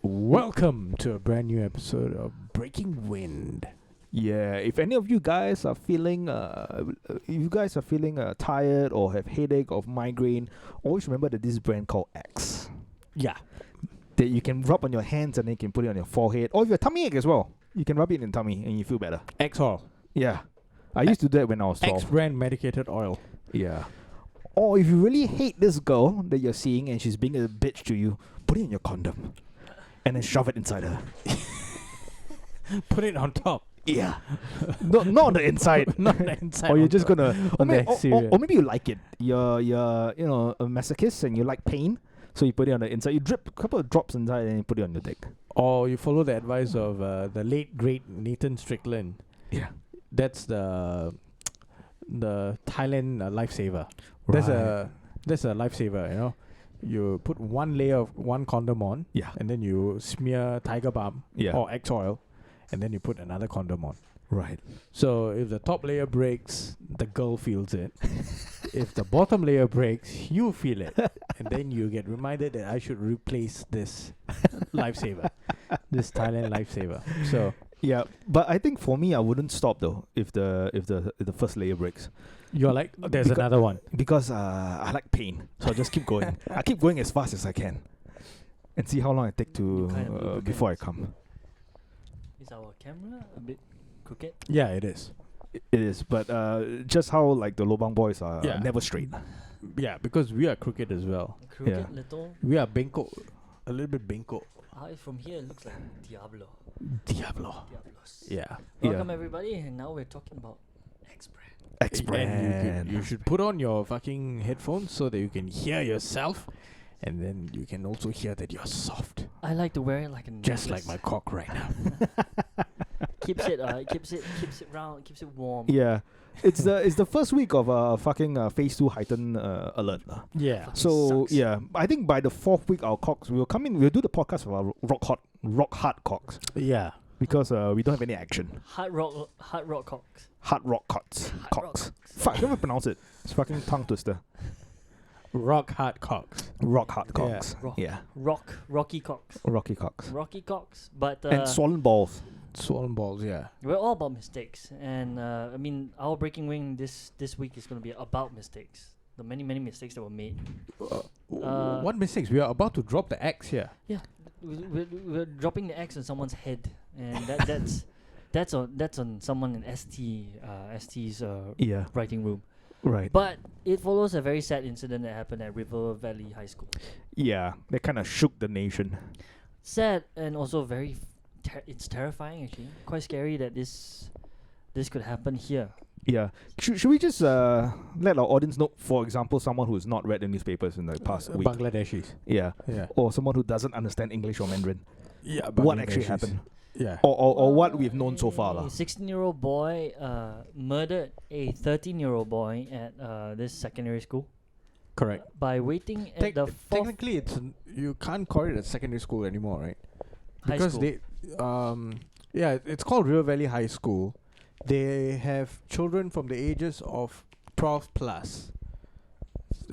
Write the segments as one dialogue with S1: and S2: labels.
S1: Welcome to a brand new episode of Breaking Wind.
S2: Yeah, if any of you guys are feeling, tired or have headache or migraine, always remember that this is a brand called Axe.
S1: Yeah.
S2: That you can rub on your hands and then you can put it on your forehead, or if you have tummy ache as well, you can rub it in your tummy and you feel better.
S1: X-Oil.
S2: Yeah, I used to do that when I was 12.
S1: X-brand medicated oil.
S2: Yeah. Or if you really hate this girl that you're seeing and she's being a bitch to you, put it in your condom and then shove it inside her.
S1: Put it on top.
S2: Yeah. Not on the inside.
S1: Not the inside.
S2: Or you're just
S1: top.
S2: gonna
S1: On the exterior.
S2: or maybe you like it. You're a masochist and you like pain, so you put it on the inside. You drip a couple of drops inside and you put it on your dick.
S1: Or you follow the advice of the late great Nathan Strickland.
S2: Yeah.
S1: That's the Thailand lifesaver.
S2: Right.
S1: That's a lifesaver, you know. You put one layer of one condom on,
S2: Yeah.
S1: and then you smear Tiger Balm
S2: Yeah.
S1: or X-Oil, and then you put another condom on.
S2: Right.
S1: So if the top layer breaks, the girl feels it. If the bottom layer breaks, you feel it. And then you get reminded that I should replace this lifesaver, this Thailand lifesaver. So
S2: Yeah, but I think for me, I wouldn't stop though if the first layer breaks,
S1: you're like, there's another one.
S2: because I like pain, so I just keep going. I keep going as fast as I can, and see how long it take
S3: You kind of
S2: to
S3: lubricant.
S2: before I come.
S3: Is our camera a bit crooked?
S1: Yeah, it is.
S2: It is, but just how like the Lobang boys are
S1: Yeah.
S2: never straight.
S1: Yeah, because we are crooked as well.
S3: Crooked
S2: Yeah.
S3: little.
S1: We are Benko, a little bit Benko.
S3: From here, it looks like Diablo.
S1: Diablo.
S3: Diablos.
S1: Yeah.
S3: Welcome everybody, and now we're talking about X-Brand.
S2: X
S1: And
S2: brand.
S1: you should put on your fucking headphones so that you can hear yourself, and then you can also hear that you're soft,
S3: I like to wear it like a
S1: just like
S3: necklace.
S1: my cock right now.
S3: keeps it round, keeps it warm.
S2: Yeah, it's the first week of fucking phase 2 heightened alert lah.
S1: Yeah.
S3: Fucking
S2: So
S3: sucks.
S2: yeah, I think by the 4th week our cocks will come in. We'll do the podcast of our rock hard cocks
S1: Yeah.
S2: because we don't have any action.
S3: Hard rock cocks.
S2: Hard rock cocks.
S3: Hard rock
S2: Cocks. Fuck, I can't even pronounce it. It's fucking tongue twister.
S1: Rock hard cocks.
S2: Rock hard
S1: Yeah.
S2: cocks.
S3: Rock.
S2: Yeah.
S3: Rocky cocks.
S2: Rocky cocks.
S3: Rocky cocks. But
S2: And swollen balls.
S1: Swollen balls, yeah.
S3: we're all about mistakes, and I mean, our breaking wing this week is going to be about mistakes. The many mistakes that were made.
S1: What mistakes? We are about to drop the axe here.
S3: Yeah, we're dropping the axe on someone's head, and that's on someone in ST's
S2: Yeah.
S3: writing room.
S2: Right.
S3: But it follows a very sad incident that happened at River Valley High School.
S2: Yeah. They kind of shook the nation.
S3: Sad and also very, it's terrifying actually. Quite scary that this could happen here.
S2: Yeah. Should we just let our audience know, for example, someone who's not read the newspapers in the past week?
S1: Bangladeshis.
S2: Yeah.
S1: Yeah.
S2: Or someone who doesn't understand English or Mandarin.
S1: Yeah.
S2: What actually happened?
S1: Yeah.
S2: Or what we've known so far.
S3: A
S2: lah.
S3: 16-year-old boy murdered a 13-year-old boy at this secondary school
S1: Correct.
S3: by waiting at the fourth
S1: Technically, you can't call it a secondary school anymore, right?
S3: high
S1: Because
S3: school.
S1: it's called River Valley High School. They have children from the ages of 12 plus.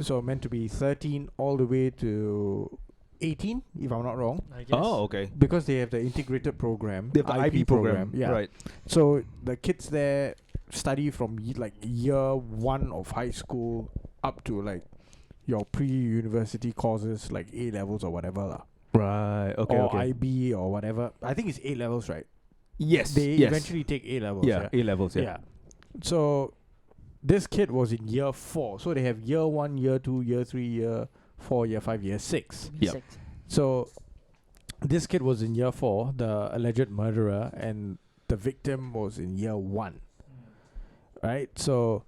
S1: So meant to be 13 all the way to 18, if I'm not wrong.
S3: I guess.
S2: Oh, okay.
S1: Because they have the integrated program.
S2: They have the IB program.
S1: Yeah.
S2: Right.
S1: So the kids there study from like year 1 of high school up to like your pre-university courses like A levels or whatever lah.
S2: Right. Okay.
S1: Or
S2: okay.
S1: IB or whatever. I think it's A levels, right?
S2: Yes.
S1: They
S2: yes.
S1: eventually take A levels.
S2: Yeah. A levels. Yeah.
S1: Yeah. So this kid was in year 4. So they have year 1, year 2, year 3, year 4, year 5, year 6.
S2: Yep.
S3: Six.
S1: So this kid was in year 4, the alleged murderer, and the victim was in year 1. Right? So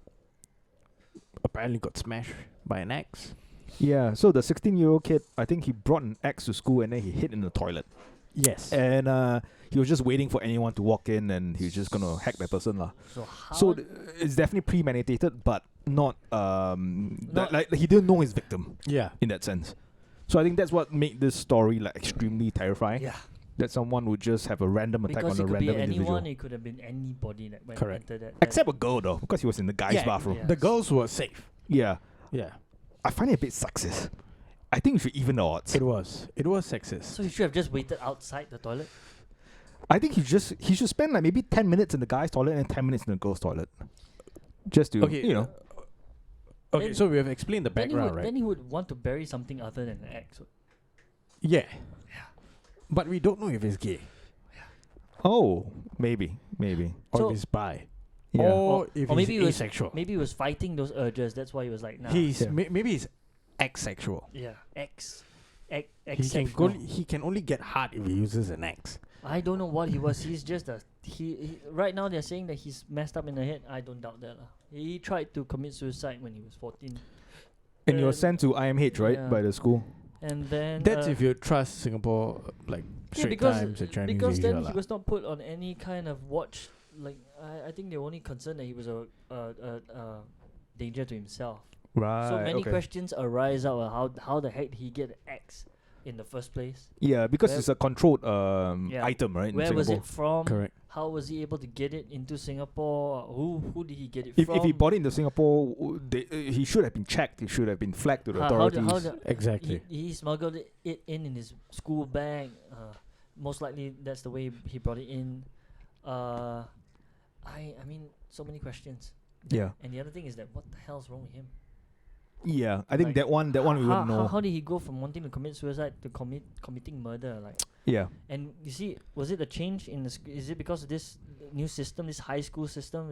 S1: apparently got smashed by an axe.
S2: Yeah. So the 16-year-old kid, I think he brought an axe to school and then he hid in the toilet.
S1: Yes.
S2: And he was just waiting for anyone to walk in and he was just gonna hack that person lah.
S3: So how?
S2: So it's definitely premeditated, but not like he didn't know his victim
S1: Yeah.
S2: in that sense. So I think that's what made this story like extremely terrifying.
S3: yeah,
S2: That someone would just have a random attack
S3: because
S2: on
S3: it
S2: a
S3: could be
S2: random individual.
S3: anyone. It could have been anybody that went
S1: Correct.
S3: into that.
S2: Except a girl though, because he was in the guy's
S1: Yeah,
S2: bathroom.
S3: yeah.
S1: The girls were safe.
S2: Yeah.
S1: Yeah.
S2: I find it a bit sexist. I think we should even the odds.
S1: It was sexist.
S3: So he should have just waited outside the toilet.
S2: I think he should spend like maybe 10 minutes in the guy's toilet and 10 minutes in the girl's toilet. Just to,
S1: Okay,
S2: you know.
S1: Okay,
S3: Then-
S1: so we have explained the background, right?
S3: Then he would want to bury something other than an ex.
S1: Yeah. But we don't know if he's gay
S2: Oh, maybe.
S1: or
S3: So-
S1: if he's bi.
S2: Yeah.
S1: Or if
S3: or
S1: he's
S3: maybe he was-
S1: asexual.
S3: Maybe he was fighting those urges. That's why he was like, nah.
S1: He's
S2: Yeah.
S1: maybe he's asexual.
S3: Yeah, ex.
S1: He can only get hard if he uses an X.
S3: I don't know what he was. He's just he. Right now they're saying that he's messed up in the head. I don't doubt that. He tried to commit suicide when he was 14.
S2: And you were
S3: Uh,
S2: sent to IMH, right?
S3: yeah.
S2: By the school.
S3: And then
S1: That's if you trust Singapore, like Straight Times or Chinese
S3: because then
S1: Asia
S3: he was not put on any kind of watch. Like I think they were only concerned that he was a danger to himself.
S2: Right.
S3: So many questions arise out of how the heck did he get X in the first place?
S2: Yeah, because
S3: Where-
S2: it's a controlled
S3: Yeah.
S2: item, right? In
S3: Where was
S2: Singapore.
S3: it from?
S1: Correct.
S3: How was he able to get it into Singapore? Who did he get it
S2: If
S3: from?
S2: he bought it into Singapore, he should have been checked. He should have been flagged to the authorities.
S1: Exactly.
S3: He smuggled it in his school bag. Most likely that's the way he brought it in. I mean, so many questions.
S2: Yeah.
S3: And the other thing is that what the hell's wrong with him?
S2: Yeah, I think
S3: Like,
S2: that one we wouldn't know.
S3: How did he go from wanting to commit suicide to committing murder? Like,
S2: Yeah.
S3: and you see, was it a change in the? Is it because of this new system, this high school system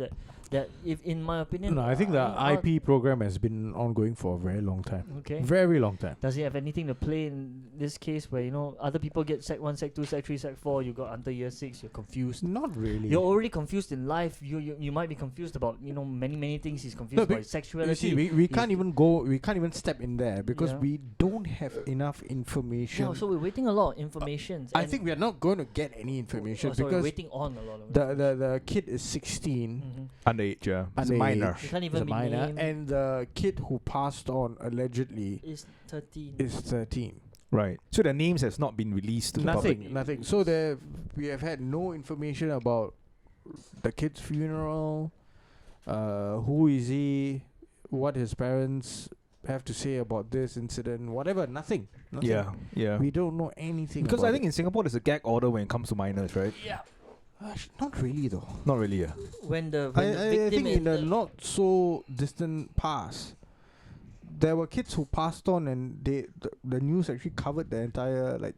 S3: that if in my opinion?
S1: No, I think the
S3: I mean,
S1: IP program has been ongoing for a very long time.
S3: Okay.
S1: Very long time.
S3: Does it have anything to play in this case where, other people get Sec 1, Sec 2, Sec 3, Sec 4, you got under year 6, you're confused.
S1: Not really.
S3: You're already confused in life. You might be confused about, many things. He's confused about his
S1: You
S3: sexuality.
S1: see, we can't even step in there because
S3: Yeah.
S1: we don't have enough information.
S3: Yeah, so we're waiting a lot of information.
S1: I think we are not going to get any information
S3: sorry,
S1: because
S3: waiting on a lot of
S1: the kid is 16.
S3: Mhm.
S2: Underage, yeah. It's a
S1: Underage.
S2: minor.
S3: He can't
S1: He's
S3: even
S1: a
S3: be
S1: minor,
S3: named.
S1: and the kid who passed on allegedly
S3: Is 13.
S1: is 13.
S2: Right. So the names has not been released to the public.
S1: Nothing. So we have had no information about the kid's funeral. Who is he? What his parents have to say about this incident? Whatever. Nothing.
S2: Yeah, yeah.
S1: We don't know anything.
S2: Because
S1: about
S2: I think in Singapore there's a gag order when it comes to minors, right?
S3: Yeah.
S1: not really though.
S2: Not really, yeah.
S3: When the
S1: I
S3: victim
S1: think in
S3: and
S1: the not so distant past, there were kids who passed on, and the news actually covered the entire, like,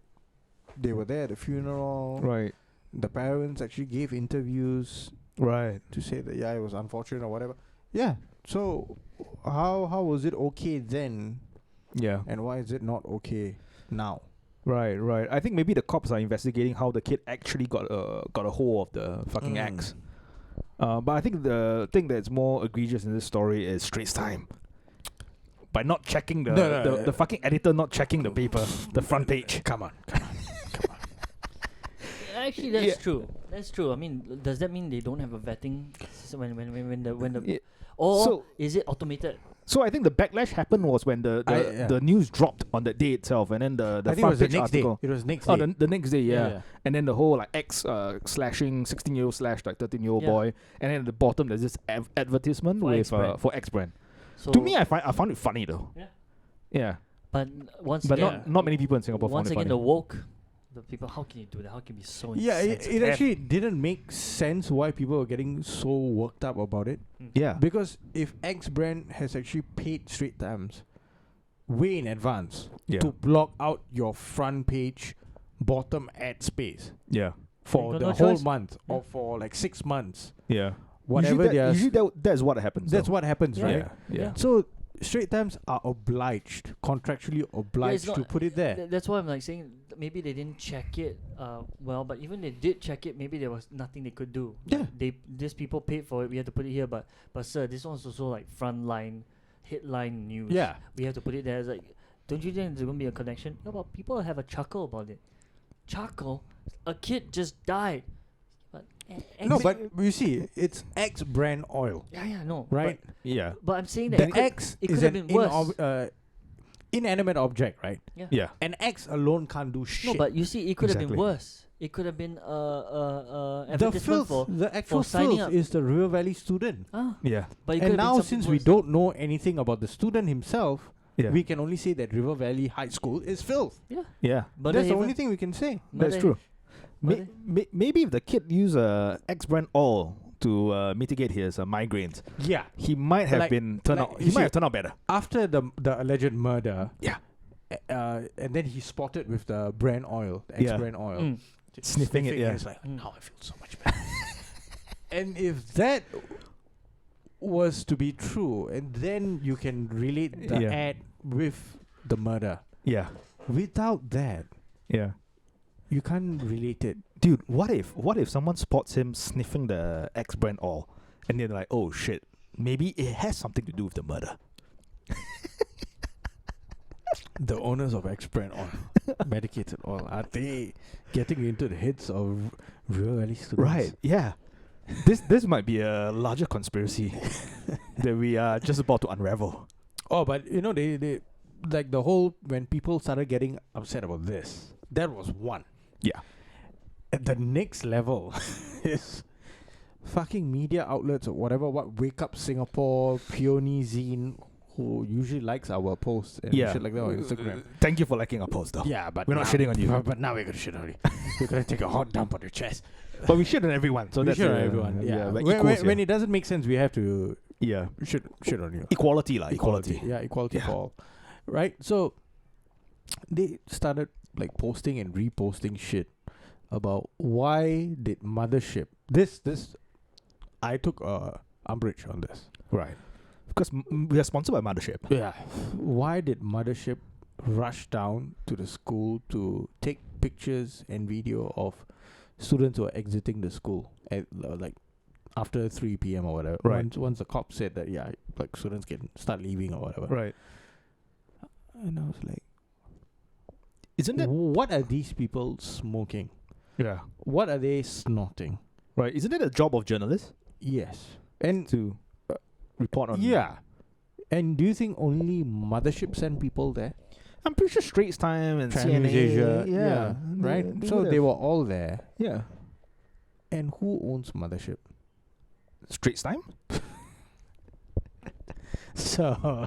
S1: they were there at the funeral.
S2: Right.
S1: The parents actually gave interviews
S2: Right.
S1: to say that it was unfortunate or whatever. Yeah. So how was it okay then,
S2: Yeah.
S1: and why is it not okay now?
S2: Right, right. I think maybe the cops are investigating how the kid actually got a hold of the fucking axe. But I think the thing that's more egregious in this story is Straits Time. By not checking the fucking editor not checking the paper, the front page.
S1: Come on.
S3: actually that's true. That's true. I mean, does that mean they don't have a vetting system when the
S2: Yeah.
S3: or
S2: So-
S3: is it automated?
S2: So I think the backlash happened was when the news dropped on that day itself, and then the
S1: I think it
S2: front
S1: was the
S2: page
S1: next
S2: article.
S1: day. It was next
S2: Oh,
S1: day.
S2: the next day, yeah.
S1: Yeah.
S2: And then the whole like ex slashing 16-year-old slash like 13-year-old
S3: Yeah.
S2: boy, and then at the bottom there's this advertisement
S3: For
S2: with
S3: X brand.
S2: for X brand.
S3: So
S2: To me, I found it funny though.
S3: Yeah.
S2: Yeah,
S3: but once
S2: but
S3: again,
S2: not many people in Singapore
S3: once
S2: found it
S3: again
S2: funny.
S3: the woke, the people, how can you do that? How can you be so
S1: Yeah, it
S3: insensitive?
S1: actually didn't make sense why people were getting so worked up about it.
S2: Yeah,
S1: Because if X brand has actually paid Straits Times way in advance
S2: yeah,
S1: to block out your front page bottom ad space
S2: yeah,
S1: for
S3: got
S1: the
S3: no
S1: whole
S3: choice.
S1: month
S3: Yeah.
S1: or for like 6 months,
S2: yeah.
S1: whatever they are.
S2: Usually that's what happens.
S1: That's
S2: though.
S1: what happens,
S3: Yeah.
S1: right?
S2: Yeah, yeah.
S3: Yeah.
S1: So Straits Times are obliged, contractually obliged to
S3: not-
S1: put it there.
S3: That's why I'm like saying maybe they didn't check it well, but even they did check it, maybe there was nothing they could do.
S1: Yeah.
S3: These people paid for it. We have to put it here, but sir, this one's also like frontline headline news.
S1: Yeah.
S3: we have to put it there. It's like, don't you think there's gonna be a connection? Yeah, but people have a chuckle about it. Chuckle, a kid just died. But
S1: No, but you see, it's X brand oil,
S3: yeah, no,
S1: right?
S2: Yeah,
S3: But I'm saying that
S1: The X
S3: it
S1: is
S3: could have
S1: an
S3: been worse.
S1: inanimate object, right?
S2: yeah.
S1: An X alone can't do shit.
S3: No, but you see, it could have been
S2: Exactly.
S3: worse. It could have been
S1: the
S3: advertisement
S1: filth,
S3: for
S1: the actual
S3: signing
S1: filth
S3: up.
S1: is the River Valley student.
S3: ah.
S2: Yeah.
S3: But it could
S1: And
S3: have been
S1: now,
S3: something
S1: since we
S3: worse.
S1: don't know anything about the student himself,
S2: Yeah.
S1: We can only say that River Valley High School is filth.
S2: Yeah.
S3: But
S1: That's the only thing we can say.
S2: That's true. Maybe if the kid used X brand oil to mitigate his migraines,
S1: Yeah.
S2: he might have been turned
S1: like
S2: out.
S1: you
S2: He
S1: see-
S2: might have turned out better.
S1: After the alleged murder,
S2: Yeah.
S1: and then he spotted with the brand oil, the X
S2: Yeah.
S1: brand oil,
S3: Mm.
S2: Sniffing it, yeah.
S1: He's like,
S3: Mm.
S1: now I feel so much better. And if that was to be true, and then you can relate the
S2: Yeah.
S1: ad with the murder.
S2: Yeah.
S1: Without that,
S2: Yeah.
S1: you can't relate it.
S2: Dude, what if someone spots him sniffing the X brand oil, and they're like, oh shit, maybe it has something to do with the murder.
S1: The owners of X brand oil, medicated oil, are they getting into the heads of real valley students?
S2: Right. Yeah. This might be a larger conspiracy that we are just about to unravel.
S1: Oh, but you know, they like the whole, when people started getting upset about this, that was one.
S2: Yeah.
S1: At the next level is fucking media outlets or whatever, what Wake Up Singapore, Peony Zine, who usually likes our posts and shit like that on Instagram.
S2: Thank you for liking our post, though.
S1: Yeah, but
S2: We're not
S1: now-
S2: shitting on you.
S1: But now we're gonna shit on you. We're gonna take a hot dump on your chest.
S2: But we shit on everyone. So
S1: We
S2: that's
S1: shit on
S2: uh,
S1: everyone. Yeah,
S2: like
S1: when,
S2: equals,
S1: when it doesn't make sense, we have to
S2: yeah.
S1: shit on you.
S2: Equality, lah. Equality.
S1: Yeah, equality
S2: Yeah.
S1: for all. Right? So they started like posting and reposting shit about why did Mothership this I took umbrage on this.
S2: Right. Because we are sponsored by Mothership.
S1: Yeah. Why did Mothership rush down to the school to take pictures and video of students who are exiting the school at like after 3 p.m. or whatever?
S2: Right.
S1: Once the cop said that, yeah, like students can start leaving or whatever.
S2: Right.
S1: And I was like,
S2: Isn't that
S1: what are these people smoking?
S2: yeah?
S1: What are they snorting?
S2: Right. Isn't it a job of journalists
S1: Yes. And
S2: to report on?
S1: yeah. And do you think only Mothership send people there?
S2: I'm pretty sure Straits Time and
S1: Channel
S2: CNA.
S1: News Asia,
S2: Yeah.
S1: right?
S2: They
S1: So
S2: would
S1: they
S2: have-
S1: were all there.
S2: Yeah.
S1: And who owns Mothership?
S2: Straits Time.
S1: So,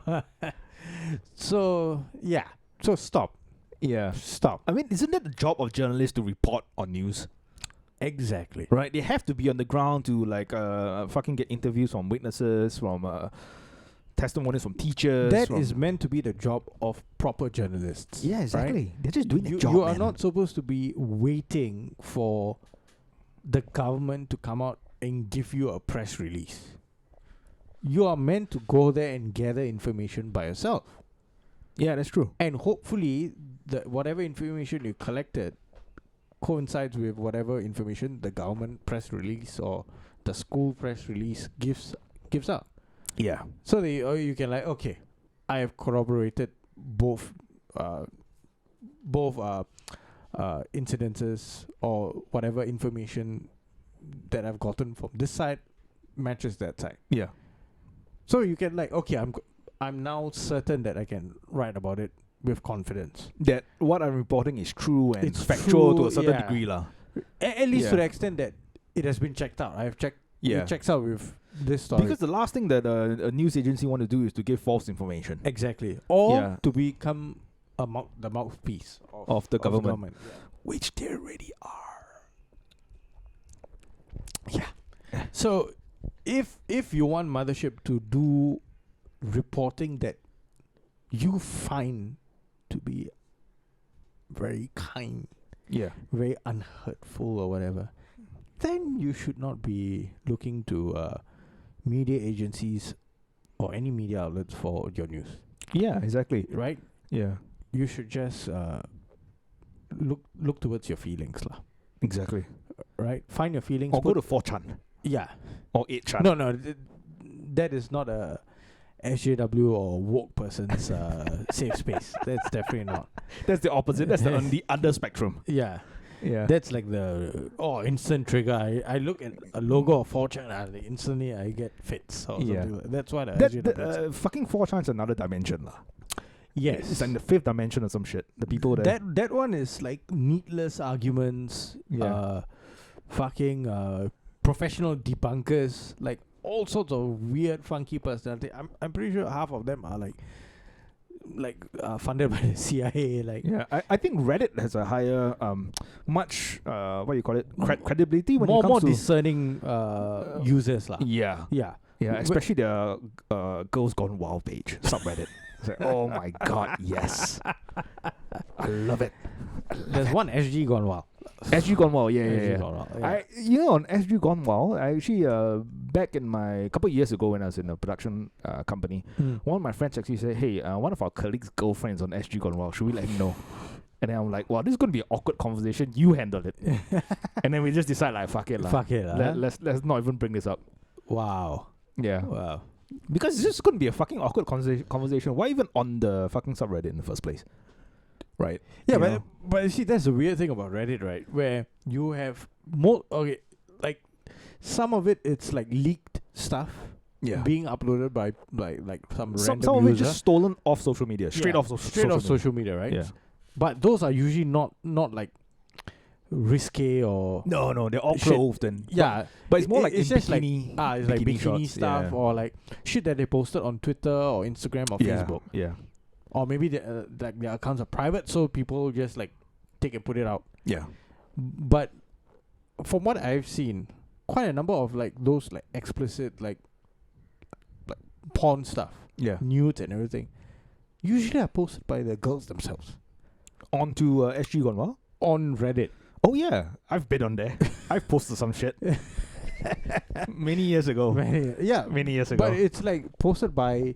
S1: so yeah. So stop.
S2: Yeah.
S1: Stop.
S2: I mean, isn't that the job of journalists to report on news?
S1: Exactly.
S2: Right. They have to be on the ground to like fucking get interviews from witnesses, from testimonies from teachers.
S1: That
S2: from
S1: is meant to be the job of proper journalists.
S2: yeah, exactly.
S1: Right?
S2: They're just doing their
S1: You,
S2: job.
S1: you are
S2: man.
S1: not supposed to be waiting for the government to come out and give you a press release. You are meant to go there and gather information by yourself.
S2: Yeah, that's true.
S1: And hopefully, whatever information you collected coincides with whatever information the government press release or the school press release gives out.
S2: Yeah.
S1: So you can like, okay, I have corroborated both incidences or whatever information that I've gotten from this side matches that side.
S2: Yeah.
S1: So you can like, okay, I'm now certain that I can write about it with confidence.
S2: That what I'm reporting is true and
S1: It's
S2: factual to
S1: true,
S2: a certain
S1: yeah.
S2: degree, lah.
S1: At least
S2: Yeah.
S1: to the extent that it has been checked out. I have checked.
S2: Yeah.
S1: It checks out with this story.
S2: Because the last thing that a news agency want to do is to give false information
S1: exactly, or
S2: Yeah.
S1: to become the mouthpiece
S2: of the government,
S1: Yeah.
S2: which they already are.
S1: Yeah. So if you want Mothership to do reporting that you find to be very kind,
S2: Yeah.
S1: very unhurtful or whatever, then you should not be looking to media agencies or any media outlets for your news,
S2: Yeah, exactly.
S1: right?
S2: Yeah.
S1: You should just look towards your feelings, lah.
S2: Exactly.
S1: Right? Find your feelings.
S2: Or go to 4chan.
S1: Yeah.
S2: Or 8chan.
S1: No, that is not a SJW or woke person's safe space. That's definitely not.
S2: That's the opposite. That's on the other spectrum.
S1: Yeah.
S2: Yeah.
S1: That's like the instant trigger. I look at a logo of 4chan and instantly I get fits or
S2: Yeah.
S1: something like that's what
S2: that fucking 4chan is another dimension, lah.
S1: yes.
S2: It's like the fifth dimension or some shit. The people there.
S1: that one is like needless arguments,
S2: Yeah.
S1: fucking professional debunkers, like all sorts of weird funky personality. I'm pretty sure half of them are like funded by the CIA. Like
S2: Yeah, I think Reddit has a higher, much, what do you call it, credibility when it
S1: more
S2: comes to
S1: discerning users lah.
S2: yeah,
S1: Yeah.
S2: yeah, especially the Girls Gone Wild page subreddit. It's like, oh my god, yes, I love it.
S1: There's one SG gone wild.
S2: SG Gone Wild, yeah, yeah,
S1: SG
S2: yeah.
S1: Gone Wild, yeah.
S2: On SG Gone Wild, I actually back in my couple of years ago when I was in a production company, one of my friends actually said, "Hey, one of our colleagues' girlfriends on SG Gone Wild. Should we let him know?" And then I'm like, "Wow, this is gonna be an awkward conversation. You handle it." And then we just decide like, "Fuck it, lah.
S1: Fuck it, lah.
S2: Let's not even bring this up."
S1: Wow.
S2: Yeah,
S1: Wow.
S2: because it's just gonna be a fucking awkward conversation. Why even on the fucking subreddit in the first place? Right.
S1: Yeah,
S2: You
S1: but
S2: know?
S1: but you see, that's the weird thing about Reddit, right? Where you have like some of it's like leaked stuff being uploaded by like some random
S2: some of it
S1: user.
S2: just stolen off social media, straight off
S1: social media, right?
S2: Yeah.
S1: But those are usually not like risque or
S2: No, they're all
S1: Shit.
S2: clothed and
S1: yeah.
S2: but it's more like
S1: it's
S2: in
S1: just
S2: bikini,
S1: like it's like bikini
S2: shots,
S1: stuff
S2: yeah.
S1: or like shit that they posted on Twitter or Instagram or Facebook,
S2: Yeah,
S1: or maybe like their accounts are private, so people just like take and put it out.
S2: yeah.
S1: But from what I've seen, quite a number of like those like explicit like porn stuff,
S2: Yeah.
S1: nudes and everything, usually are posted by the girls themselves
S2: Onto SG Gone Wild.
S1: on Reddit.
S2: Oh yeah, I've been on there. I've posted some shit many years ago.
S1: Many years
S2: ago.
S1: but it's like posted by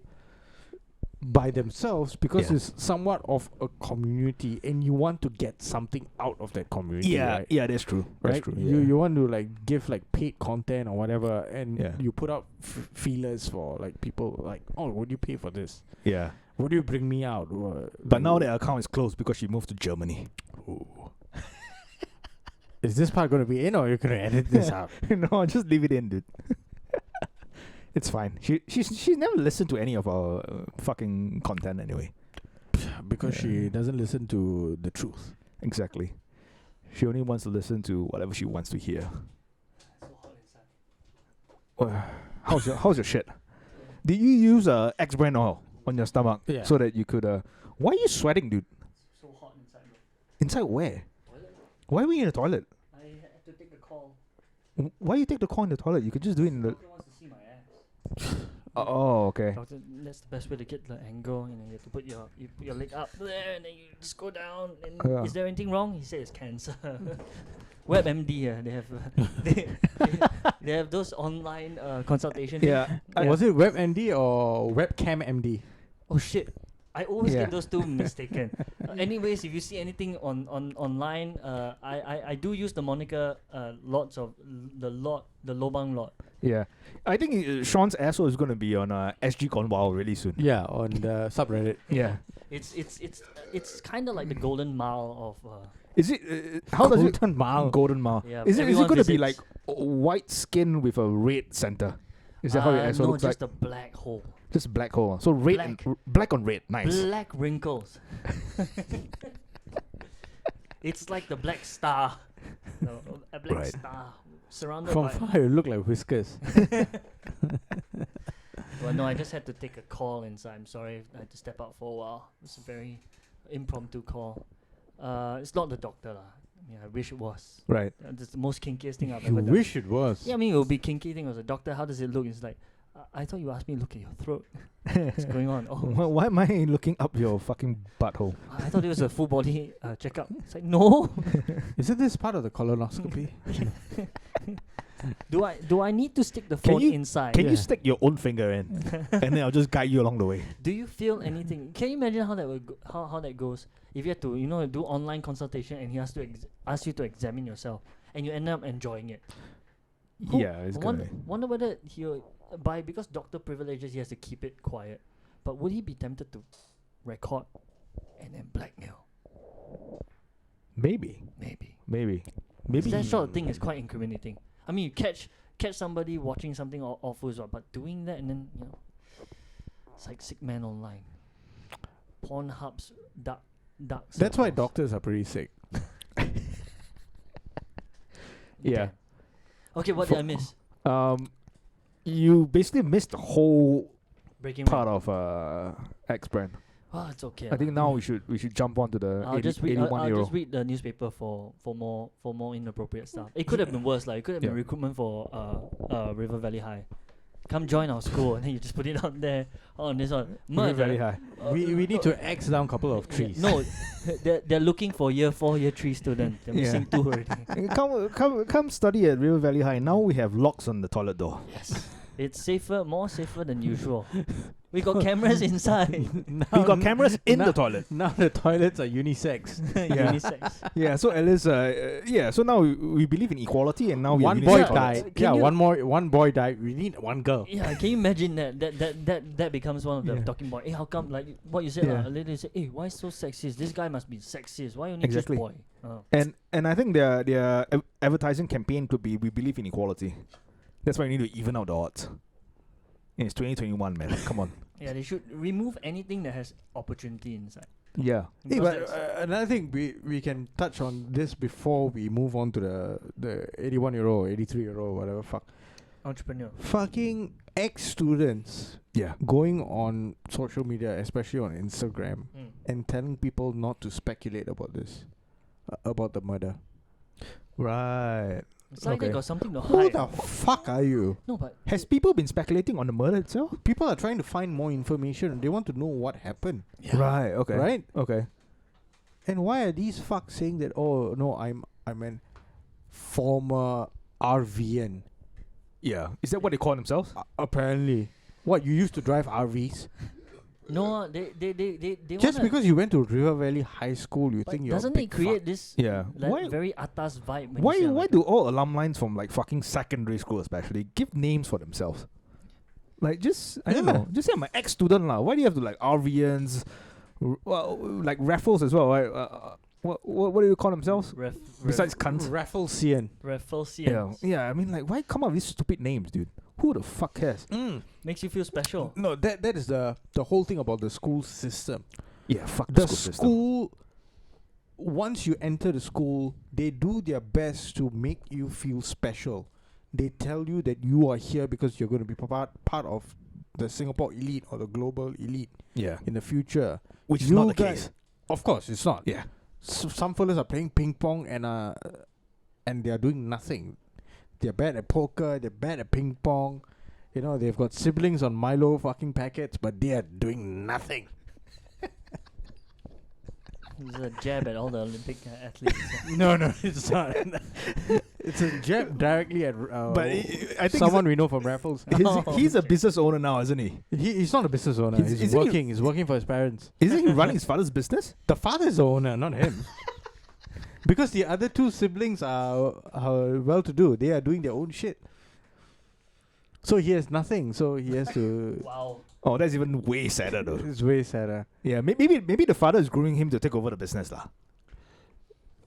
S1: themselves because
S2: Yeah.
S1: it's somewhat of a community and you want to get something out of that community, right?
S2: yeah, that's true.
S1: Right?
S2: That's true.
S1: You want to like give like paid content or whatever, and
S2: Yeah.
S1: you put out feelers for like people like, oh, would you pay for this?
S2: yeah.
S1: Would you bring me out?
S2: But now the account is closed because she moved to Germany.
S1: Is this part gonna be in, or you're gonna edit this out?
S2: No, just leave it in, dude. It's fine. She's never listened to any of our fucking content anyway.
S1: Because she doesn't listen to the truth.
S2: Exactly. She only wants to listen to whatever she wants to hear. How's your shit? Did you use X brand oil on your stomach so that you could? Why are you sweating, dude?
S3: So hot inside.
S2: Inside where?
S3: Toilet.
S2: Why were you in the toilet?
S3: I had to take the call.
S2: Why you take the call in the toilet? You could just do it in the.
S3: Doctor wants to see my ass.
S2: Oh, okay.
S3: Doctor, that's the best way to get the angle. You know, you have to put your leg up there, and then you just go down. And
S2: Yeah.
S3: is there anything wrong? He said it's cancer. WebMD, they have they have those online consultation.
S2: Yeah.
S1: Was it WebMD or Webcam MD?
S3: Oh shit! I always
S2: Yeah.
S3: get those two mistaken. Anyways, if you see anything on online, I do use the moniker lots of the lobang lot.
S2: Yeah. I think Sean's asshole is going to be on SG Gone Wild really soon.
S1: Yeah, on the subreddit.
S2: Yeah.
S3: It's kind of like the golden mile of.
S2: Is it? How does it?
S1: Golden Mile.
S2: Golden Mile.
S3: Yeah,
S2: Is it
S3: everyone
S2: going to be like
S3: visits.
S2: white skin with a red center? Is that how your asshole
S3: no,
S2: looks
S3: just
S2: like?
S3: a black hole.
S2: Just black hole. So red,
S3: Black.
S2: black on red. Nice.
S3: Black wrinkles. It's like the black star. No, a black
S2: Right.
S3: star surrounded
S1: From
S3: by.
S1: far, you look like whiskers.
S3: Well, no, I just had to take a call inside. I'm sorry, I had to step out for a while. It's a very impromptu call. It's not the doctor, lah. I mean, I wish it was.
S2: Right.
S3: That's the most kinkiest thing I've
S1: You
S3: ever done.
S1: wish it was.
S3: Yeah, I mean, it would be kinky thing as a doctor. How does it look? It's like, I thought you asked me to look at your throat. What's going on? Oh,
S2: Why am I looking up your fucking butthole?
S3: I thought it was a full body checkup. It's like, no.
S1: Isn't this part of the colonoscopy?
S3: Do I need to stick the phone
S2: you-
S3: inside?
S2: Can
S1: Yeah.
S2: you stick your own finger in, and then I'll just guide you along the way?
S3: Do you feel anything? Can you imagine how that would how that goes? If you had to, do online consultation and he has to ask you to examine yourself, and you end up enjoying it.
S2: Yeah, it's gonna.
S3: Wonder whether because doctor privileges, he has to keep it quiet. But would he be tempted to record and then blackmail?
S2: Maybe.
S3: Maybe. That sort of thing is quite incriminating. I mean, you catch somebody watching something awful as well, but doing that and then it's like sick man online. Pornhub's dark.
S1: That's why
S3: circles.
S1: doctors are pretty sick.
S2: Yeah.
S3: Okay, what did I miss?
S2: You basically missed the whole
S3: Breaking
S2: part of X brand.
S3: Oh, it's okay.
S2: I think now we should jump on to the
S3: I'll
S2: 80,
S3: just read.
S2: 81
S3: I'll
S2: euro.
S3: just read the newspaper for more inappropriate stuff. It could have been worse. Like it could have been
S2: Yeah.
S3: recruitment for River Valley High. Come join our school, and then you just put it on there. On this one,
S2: Very, very high.
S1: We need to X down a couple of trees.
S3: No, they're looking for year 4, year 3 students. They're missing 2 already.
S2: Come study at River Valley High. Now we have locks on the toilet door.
S3: Yes, it's safer, more safer than usual. We got cameras inside.
S2: We got cameras in the toilet.
S1: Now the toilets are unisex.
S3: Unisex.
S2: Yeah, so at least, so now we believe in equality, and now we
S1: One
S2: have
S1: boy
S2: unisex toilets.
S1: died.
S3: Can
S1: Yeah,
S3: you-
S1: one boy died. We need one girl.
S3: Yeah, can you imagine that becomes one of the
S2: Yeah.
S3: talking points? Hey, how come, like what you said,
S2: Yeah.
S3: a lady said, hey, why so sexist? This guy must be sexist. Why only
S2: Exactly.
S3: just boy? Oh.
S2: And I think their advertising campaign could be, we believe in equality. That's why we need to even out the odds. And it's 2021, man. Come on.
S3: Yeah, they should remove anything that has opportunity inside.
S2: Yeah.
S1: Hey,
S3: Because
S1: but
S3: that's-
S1: another thing we can touch on this before we move on to the 81-year-old, 83-year-old, whatever fuck.
S3: Entrepreneur.
S1: Fucking ex-students
S2: Yeah.
S1: going on social media, especially on Instagram,
S3: Mm.
S1: and telling people not to speculate about this, about the murder.
S2: Right.
S3: It's like they
S2: Okay.
S3: got something to
S1: Who
S3: hide.
S1: the fuck are you?
S3: No, but
S2: Has people been speculating on the murder itself?
S1: People are trying to find more information. They want to know what happened,
S2: Right. Okay.
S1: right?
S2: Okay.
S1: And why are these fucks saying that? Oh no, I'm an former RVN.
S2: Yeah. Is that what they call themselves?
S1: Apparently, what, you used to drive RVs?
S3: no, they
S1: Just
S3: wanna,
S1: because you went to River Valley High School, you
S3: but
S1: think you're a
S3: doesn't
S1: big
S3: it create this
S2: Yeah.
S3: like
S2: Why?
S3: very atas vibe? When you
S2: Why?
S3: say I'm
S2: Why
S3: like
S2: do all alumni from like fucking secondary school, especially, give names for themselves? Like, just I don't
S1: Yeah.
S2: know. Just say I'm an ex-student lah. Why do you have to like RVNs, well, like Raffles as well? Right? What do you call themselves? Besides cunt.
S1: Rafflesian.
S3: Rafflesians.
S2: Yeah. I mean, like, why come up with these stupid names, dude? Who the fuck cares?
S3: Makes you feel special.
S1: No, that is the whole thing about the school system.
S2: Yeah, fuck
S1: The
S2: school system.
S1: school, once you enter the school, they do their best to make you feel special. They tell you that you are here because you're going to be part of the Singapore elite or the global elite
S2: Yeah,
S1: in the future.
S2: which is
S1: You
S2: not the
S1: guys-
S2: case.
S1: Of course, it's not.
S2: Yeah,
S1: Some fellas are playing ping pong and they are doing nothing. They're bad at poker. They're bad at ping pong. You know, they've got siblings on Milo fucking packets, but they are doing nothing.
S3: It's a jab at all the Olympic athletes.
S1: No, it's not. It's a jab directly at
S2: but I think
S1: someone we know from Raffles.
S2: he's a business owner now, isn't he?
S1: He's not a business owner.
S2: He's-
S1: He's
S2: isn't he-
S1: working. He's working for his parents.
S2: Isn't he running his father's business?
S1: The father's the owner, not him. Because the other two siblings are well-to-do. They are doing their own shit. So he has nothing. So he has to.
S3: Wow.
S2: Oh, that's even way sadder though.
S1: It's way sadder.
S2: Yeah, maybe the father is grooming him to take over the business lah.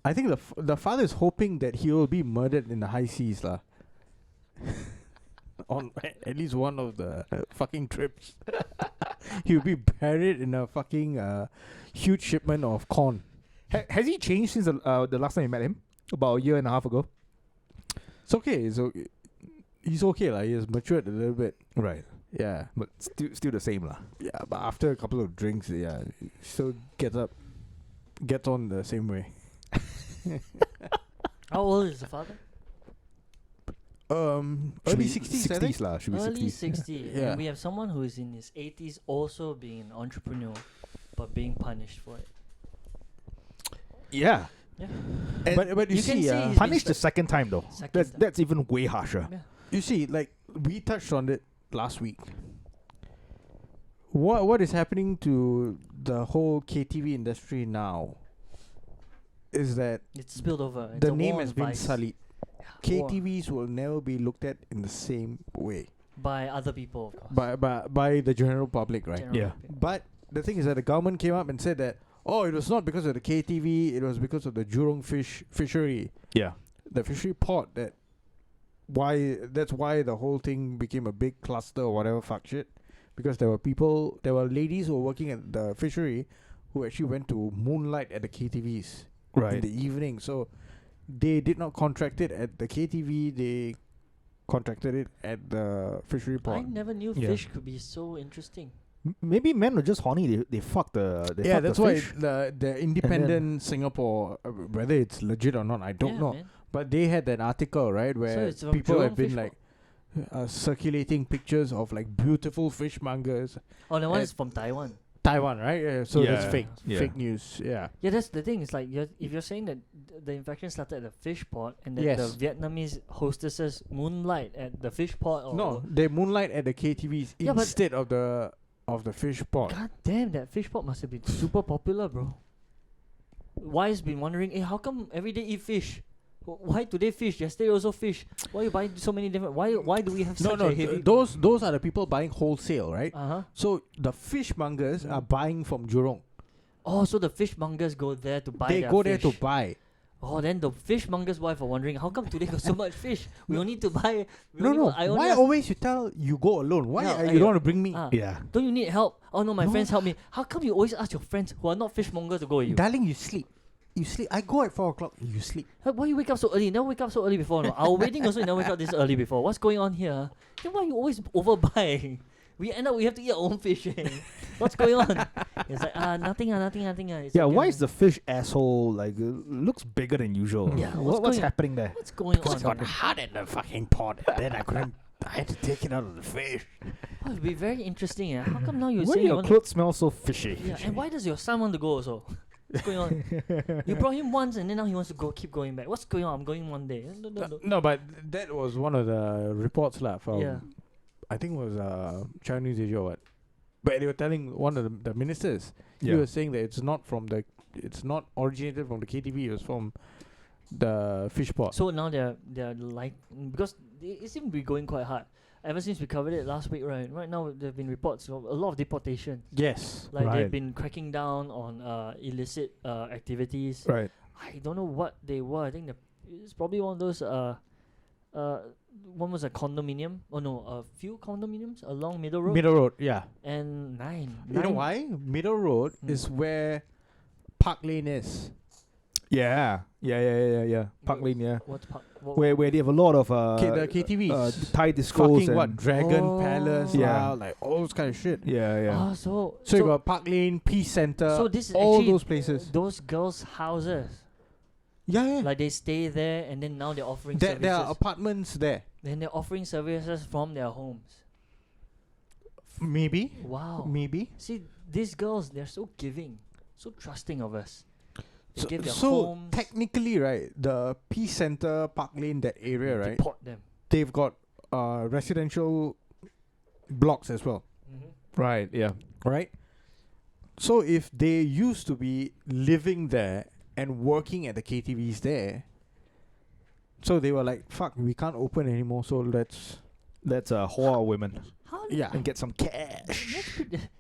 S1: I think the father is hoping that he will be murdered in the high seas lah. On at least one of the fucking trips. He'll be buried in a fucking huge shipment of corn.
S2: Has he changed since the last time you met him? About a year and a half ago.
S1: It's okay. He's okay lah. He has matured a little bit.
S2: Right.
S1: Yeah.
S2: But still the same lah.
S1: Yeah, but after a couple of drinks, yeah, he still gets on the same way.
S3: How old is the father?
S1: Early 60s, I think.
S2: lah. Should be
S3: Early
S2: 60s.
S3: 60.
S1: Yeah.
S3: And we have someone who is in his 80s also being an entrepreneur, but being punished for it.
S2: Yeah.
S3: Yeah.
S1: But you
S3: you can
S1: see,
S3: see he's
S2: Punished the second time though.
S3: Second time.
S2: That's even way harsher.
S3: Yeah.
S1: you see, like we touched on it last week. What is happening to the whole KTV industry now is that
S3: It's spilled over. It's
S1: the
S3: a
S1: name
S3: war
S1: has
S3: on
S1: been
S3: vice.
S1: sullied.
S3: War
S1: KTVs will never be looked at in the same way
S3: by other people, of course.
S1: by the general public, right?
S3: General
S2: Yeah.
S3: people.
S1: But the thing is that the government came up and said that, oh, it was not because of the KTV, it was because of the Jurong fishery,
S2: Yeah.
S1: the fishery port that's why the whole thing became a big cluster or whatever fuck shit. Because there were ladies who were working at the fishery who actually went to moonlight at the KTVs in
S2: Right.
S1: the evening. So they did not contract it at the KTV, they contracted it at the fishery
S3: I
S1: port.
S3: never knew
S2: Yeah.
S3: fish could be so interesting.
S2: Maybe men were just horny. They fuck the they
S1: Yeah,
S2: fuck
S1: that's
S2: the
S1: why
S2: fish.
S1: the independent Singapore, whether it's legit or not, I don't
S3: Yeah,
S1: know.
S3: man.
S1: But they had an article, right, where
S3: it's from
S1: people
S3: Jurong
S1: have been
S3: Fish
S1: like circulating pictures of like beautiful fishmongers.
S3: Oh, that one
S1: at
S3: is from Taiwan.
S1: Taiwan, right? So that's
S2: Yeah,
S1: fake,
S2: yeah.
S1: fake news. Yeah.
S3: Yeah, that's the thing. It's like if you're saying that the infection started at the fish pot and that
S1: Yes.
S3: the Vietnamese hostesses moonlight at the fish pot. Or
S1: No, they moonlight at the KTVs
S3: Yeah, but-
S1: instead of the fish pot.
S3: God damn, that fish pot must have been super popular, bro. Why's been wondering, hey, how come every day eat fish? Why today fish? Yesterday also fish. Why you buying so many different? Why do we have
S1: No,
S3: such
S1: no,
S3: a heavy?
S1: those are the people buying wholesale, right?
S3: Uh-huh.
S1: So the fishmongers are buying from Jurong.
S3: Oh, so the fishmongers go there to buy
S1: They
S3: their
S1: go there
S3: fish.
S1: to buy.
S3: Oh, then the fishmonger's wife are wondering, how come today got so much fish? We only need to buy. we
S1: No,
S3: only
S1: no.
S3: got- I only
S1: Why
S3: ask-
S1: always you tell you go alone? Why
S3: No,
S1: you don't want to bring me?
S3: Ah,
S2: Yeah.
S3: Don't you need help? Oh no, my
S1: No.
S3: friends help me. How come you always ask your friends who are not fishmongers to go with you?
S1: Darling, you sleep. You sleep. I go at 4 o'clock. You sleep.
S3: Hey, why you wake up so early? You never wake up so early before. No? Our wedding also you never wake up this early before. What's going on here? Then why you always overbuy? We end up we have to eat our own fish. What's going on? It's like nothing. It's
S2: Yeah,
S3: okay,
S2: why is the fish asshole like looks bigger than usual?
S3: Yeah,
S2: what's
S3: going-
S2: happening there?
S3: what's going
S1: Because it
S3: on?
S1: got hot in the fucking pot. And then I couldn't. I had to take it out of the fish.
S3: Oh, it'd be very interesting. How come now you
S2: Why
S3: say you
S2: your
S3: want?
S2: clothes smell so fishy?
S3: Yeah, and why does your son want to go also? What's going on? You brought him once and then now he wants to go. Keep going back. What's going on? I'm going one day. No.
S1: No, but that was one of the reports lah from.
S3: Yeah.
S1: I think it was Chinese Asia or what. But they were telling one of the ministers. He
S2: Yeah.
S1: was saying that it's not originated from the KTV. It was from the fish pot.
S3: So now they're like because it seems to be going quite hard. Ever since we covered it last week, right? Right now there have been reports of a lot of deportation.
S1: Yes.
S3: Like they've
S2: Right.
S3: been cracking down on illicit activities.
S2: Right.
S3: I don't know what they were. I think it's probably one of those one was a condominium. Oh no, a few condominiums along Middle Road.
S1: Middle Road. Yeah.
S3: And nine.
S1: You know why? Middle Road is where Park Lane is.
S2: Yeah. Park Lane, yeah.
S3: What's park?
S2: Where they have a lot of
S1: The KTVs.
S2: Thai discos
S1: Fucking
S2: and
S1: what? Dragon
S3: Oh.
S1: Palace.
S2: Yeah.
S1: Like all those kind of shit.
S2: yeah.
S3: So
S1: So you got Park Lane, Peace Center,
S3: so this is
S1: all
S3: actually
S1: those places.
S3: those girls' houses.
S1: Yeah.
S3: Like they stay there and then now they're offering
S1: There
S3: services.
S1: are apartments there.
S3: Then they're offering services from their homes.
S1: Maybe.
S3: Wow.
S1: Maybe.
S3: See, these girls, they're so giving, so trusting of us. They
S1: So,
S3: give their
S1: so
S3: homes.
S1: technically, right, the Peace Center, Park Lane, that area, right,
S3: Deport them.
S1: they've got residential blocks as well,
S2: Right, yeah.
S1: right? So if they used to be living there and working at the KTVs there, so they were like, fuck, we can't open anymore, so let's...
S2: That's whore women.
S3: How?
S1: Yeah.
S2: And get some cash.